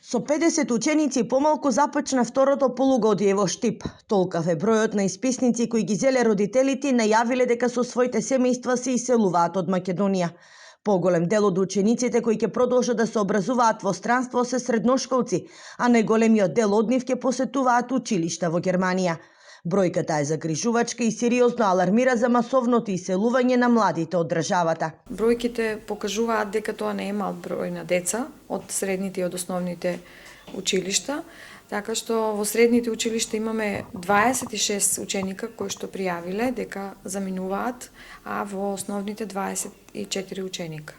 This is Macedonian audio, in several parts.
Со 50 ученици помалку започна второто полугодие во Штип. Толкав е бројот на исписници кои ги зеле родителите најавиле дека со своите семејства се иселуваат од Македонија. Поголем дел од учениците кои ќе продолжат да се образуваат во странство се средношколци, а најголемиот дел од нив ќе посетуваат училишта во Германија. Бројката е загрижувачка и сериозно алармира за масовното иселување на младите од државата. Бројките покажуваат дека тоа не е мал број на деца од средните и од основните училишта, така што во средните училишта имаме 26 ученика кои што пријавиле дека заминуваат, а во основните 24 ученика.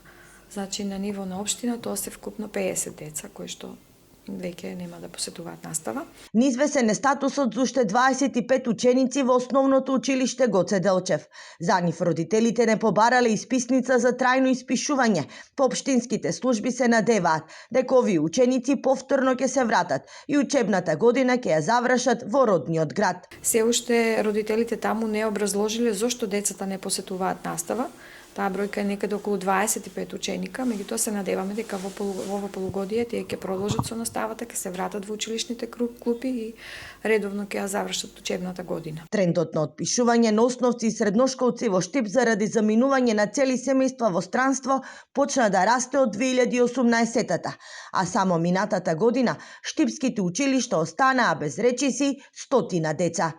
Значи на ниво на општина тоа се вкупно 50 деца кои што веќе нема да посетуваат настава. Неизвесен е статусот за уште 25 ученици во основното училиште Гоце Делчев. За нив родителите не побарале исписница за трајно испишување. По општинските служби се надеваат дека овие ученици повторно ќе се вратат и учебната година ќе ја завршат во родниот град. Се уште родителите таму не образложиле зошто децата не посетуваат настава. Таа бројка е некаде околу 25 ученика, меѓутоа се надеваме дека во ово полугодие тие ќе продолжат со наставата, ќе се вратат во училишните клупи и редовно ќе ја завршат учебната година. Трендот на отпишување на основци и средношколци во Штип заради заминување на цели семејства во странство почна да расте од 2018-та, а само минатата година штипските училишта останаа без речиси 100 деца.